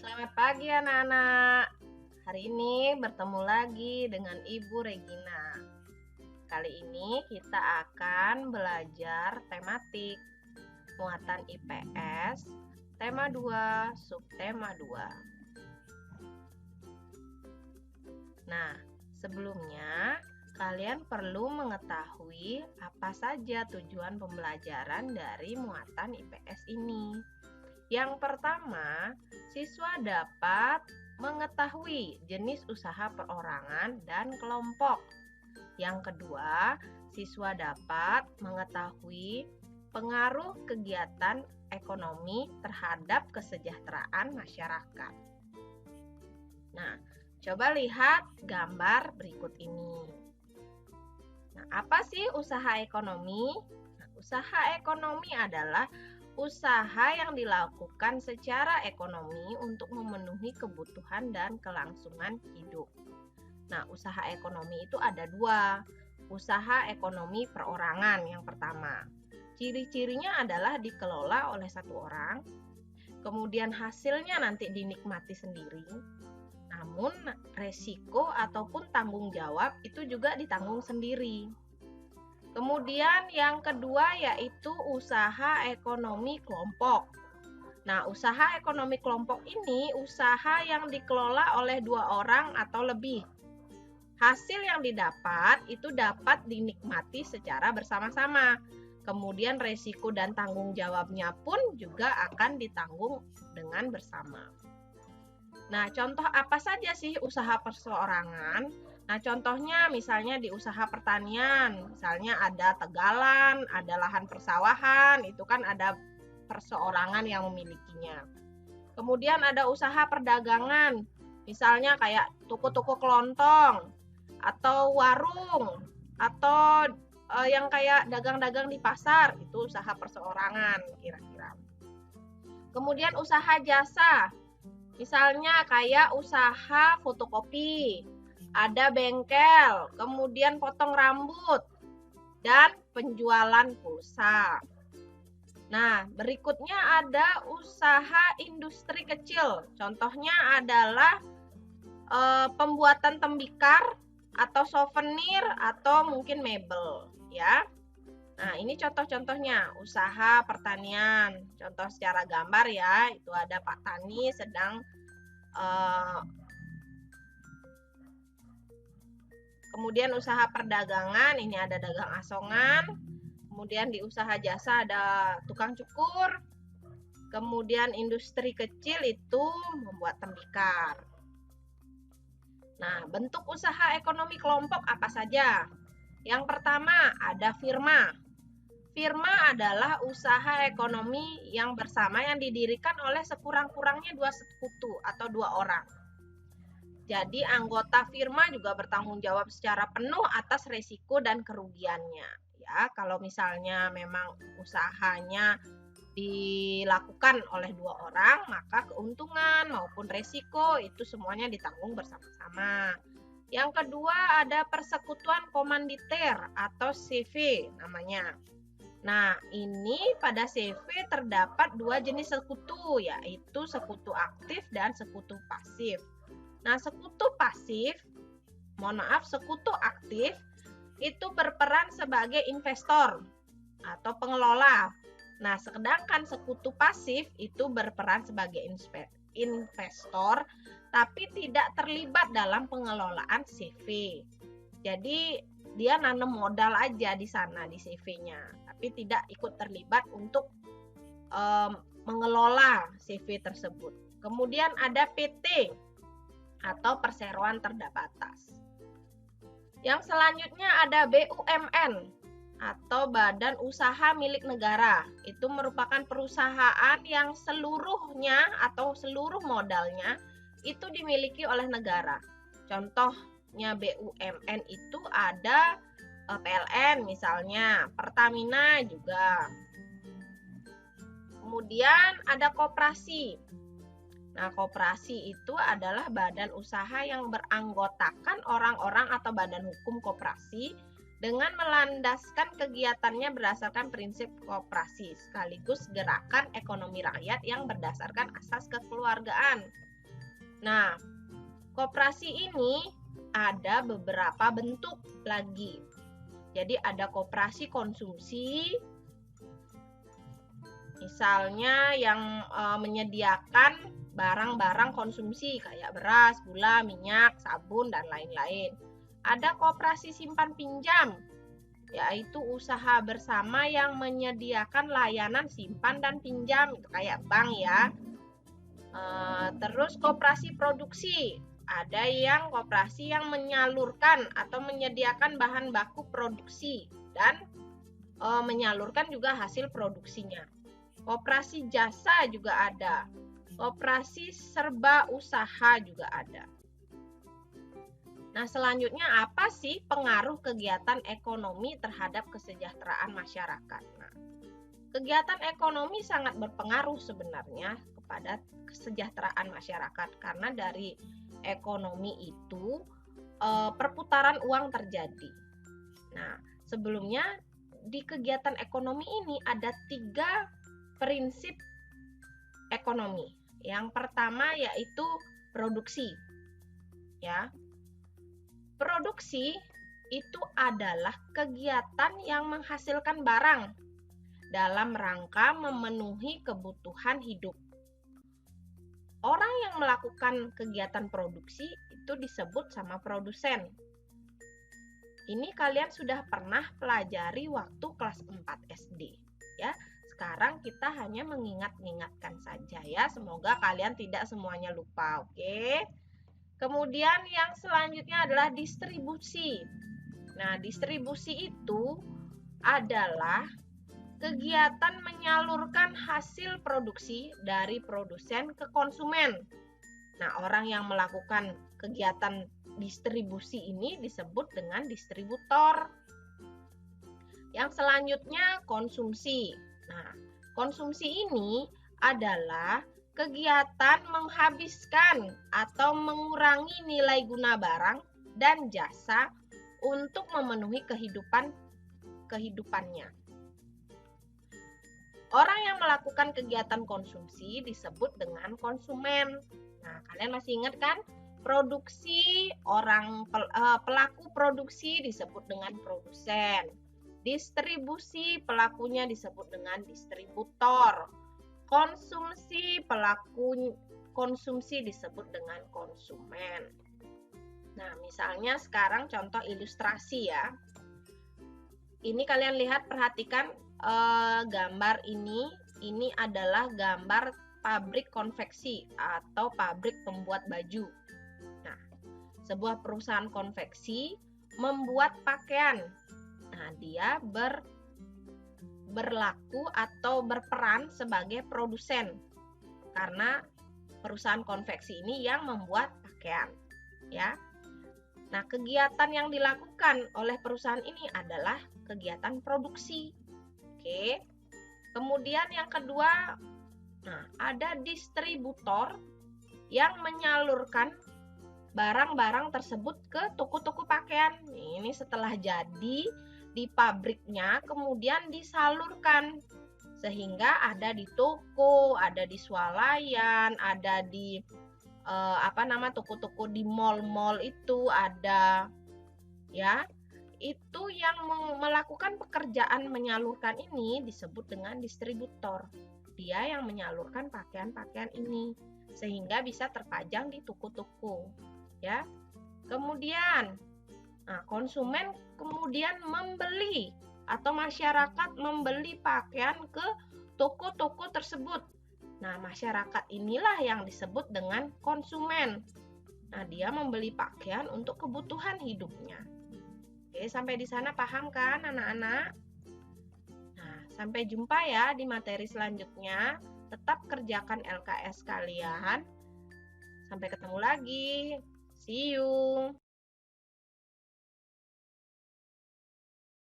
Selamat pagi anak-anak. Hari ini bertemu lagi dengan Ibu Regina. Kali ini kita akan belajar tematik muatan IPS, tema 2, subtema 2. Nah, sebelumnya kalian perlu mengetahui apa saja tujuan pembelajaran dari muatan IPS ini. Yang pertama, siswa dapat mengetahui jenis usaha perorangan dan kelompok. Yang kedua, siswa dapat mengetahui pengaruh kegiatan ekonomi terhadap kesejahteraan masyarakat. Nah, coba lihat gambar berikut ini. Nah, apa sih usaha ekonomi? Nah, usaha ekonomi adalah usaha yang dilakukan secara ekonomi untuk memenuhi kebutuhan dan kelangsungan hidup. Nah, usaha ekonomi itu ada dua. Usaha ekonomi perorangan yang pertama. Ciri-cirinya adalah dikelola oleh satu orang, kemudian hasilnya nanti dinikmati sendiri. Namun, resiko ataupun tanggung jawab itu juga ditanggung sendiri. Kemudian yang kedua yaitu usaha ekonomi kelompok. Nah, usaha ekonomi kelompok ini usaha yang dikelola oleh dua orang atau lebih. Hasil yang didapat itu dapat dinikmati secara bersama-sama. Kemudian resiko dan tanggung jawabnya pun juga akan ditanggung dengan bersama. Nah, contoh apa saja sih usaha perseorangan? Nah, contohnya misalnya di usaha pertanian, misalnya ada tegalan, ada lahan persawahan, itu kan ada perseorangan yang memilikinya. Kemudian ada usaha perdagangan, misalnya kayak toko-toko kelontong, atau warung, atau yang kayak dagang-dagang di pasar, itu usaha perseorangan kira-kira. Kemudian usaha jasa, misalnya kayak usaha fotokopi, ada bengkel, kemudian potong rambut, dan penjualan pulsa. Nah, berikutnya ada usaha industri kecil. Contohnya adalah pembuatan tembikar atau souvenir atau mungkin mebel, ya. Nah, ini contoh-contohnya usaha pertanian. Contoh secara gambar ya, itu ada Pak Tani sedang kemudian usaha perdagangan, ini ada dagang asongan. Kemudian di usaha jasa ada tukang cukur. Kemudian industri kecil itu membuat tembikar. Nah, bentuk usaha ekonomi kelompok apa saja? Yang pertama ada firma. Firma adalah usaha ekonomi yang bersama yang didirikan oleh sekurang-kurangnya dua sekutu atau dua orang. Jadi anggota firma juga bertanggung jawab secara penuh atas resiko dan kerugiannya. Ya, kalau misalnya memang usahanya dilakukan oleh dua orang, maka keuntungan maupun resiko itu semuanya ditanggung bersama-sama. Yang kedua ada persekutuan komanditer atau CV namanya. Nah, ini pada CV terdapat dua jenis sekutu, yaitu sekutu aktif dan sekutu pasif. Nah, sekutu aktif itu berperan sebagai investor atau pengelola. Nah, sedangkan sekutu pasif itu berperan sebagai investor, tapi tidak terlibat dalam pengelolaan CV. Jadi, dia nanam modal aja di sana di CV-nya, tapi tidak ikut terlibat untuk mengelola CV tersebut. Kemudian ada PT atau perseroan terbatas. Yang selanjutnya ada BUMN atau badan usaha milik negara. Itu merupakan perusahaan yang seluruhnya atau seluruh modalnya itu dimiliki oleh negara. Contohnya BUMN itu ada PLN misalnya, Pertamina juga. Kemudian ada koperasi. Nah, koperasi itu adalah badan usaha yang beranggotakan orang-orang atau badan hukum koperasi dengan melandaskan kegiatannya berdasarkan prinsip koperasi sekaligus gerakan ekonomi rakyat yang berdasarkan asas kekeluargaan. Nah, koperasi ini ada beberapa bentuk lagi. Jadi ada koperasi konsumsi, misalnya yang menyediakan barang-barang konsumsi kayak beras, gula, minyak, sabun, dan lain-lain. Ada koperasi simpan pinjam, yaitu usaha bersama yang menyediakan layanan simpan dan pinjam, itu kayak bank ya. Terus koperasi produksi, ada yang koperasi yang menyalurkan atau menyediakan bahan baku produksi dan menyalurkan juga hasil produksinya. Koperasi jasa juga ada. Koperasi serba usaha juga ada. Nah, selanjutnya apa sih pengaruh kegiatan ekonomi terhadap kesejahteraan masyarakat? Nah, kegiatan ekonomi sangat berpengaruh sebenarnya kepada kesejahteraan masyarakat karena dari ekonomi itu perputaran uang terjadi. Nah, sebelumnya di kegiatan ekonomi ini ada 3 prinsip ekonomi. Yang pertama yaitu produksi. Ya. Produksi itu adalah kegiatan yang menghasilkan barang dalam rangka memenuhi kebutuhan hidup. Orang yang melakukan kegiatan produksi itu disebut sama produsen. Ini kalian sudah pernah pelajari waktu kelas 4 SD, ya. Sekarang kita hanya mengingat-ingatkan saja ya. Semoga kalian tidak semuanya lupa, oke? Kemudian yang selanjutnya adalah distribusi. Nah, distribusi itu adalah kegiatan menyalurkan hasil produksi dari produsen ke konsumen. Nah, orang yang melakukan kegiatan distribusi ini disebut dengan distributor. Yang selanjutnya konsumsi. Nah, konsumsi ini adalah kegiatan menghabiskan atau mengurangi nilai guna barang dan jasa untuk memenuhi kehidupannya. Orang yang melakukan kegiatan konsumsi disebut dengan konsumen. Nah, kalian masih ingat kan? Produksi, pelaku produksi disebut dengan produsen. Distribusi, pelakunya disebut dengan distributor. Konsumsi, pelaku konsumsi disebut dengan konsumen. Nah, misalnya sekarang contoh ilustrasi ya. Ini kalian lihat, perhatikan gambar ini. Ini adalah gambar pabrik konveksi atau pabrik pembuat baju. Nah, sebuah perusahaan konveksi membuat pakaian. Nah, dia berlaku atau berperan sebagai produsen karena perusahaan konveksi ini yang membuat pakaian, ya. Nah, kegiatan yang dilakukan oleh perusahaan ini adalah kegiatan produksi. Oke. Kemudian yang kedua, nah, ada distributor yang menyalurkan barang-barang tersebut ke toko-toko pakaian. Ini setelah jadi di pabriknya kemudian disalurkan sehingga ada di toko, ada di swalayan, ada di toko-toko di mall-mall itu ada, ya. Itu yang melakukan pekerjaan menyalurkan ini disebut dengan distributor. Dia yang menyalurkan pakaian-pakaian ini sehingga bisa terpajang di toko-toko, ya. Kemudian konsumen kemudian membeli atau masyarakat membeli pakaian ke toko-toko tersebut. Nah, masyarakat inilah yang disebut dengan konsumen. Nah, dia membeli pakaian untuk kebutuhan hidupnya. Oke, sampai di sana paham kan anak-anak? Nah, sampai jumpa ya di materi selanjutnya. Tetap kerjakan LKS kalian. Sampai ketemu lagi. See you.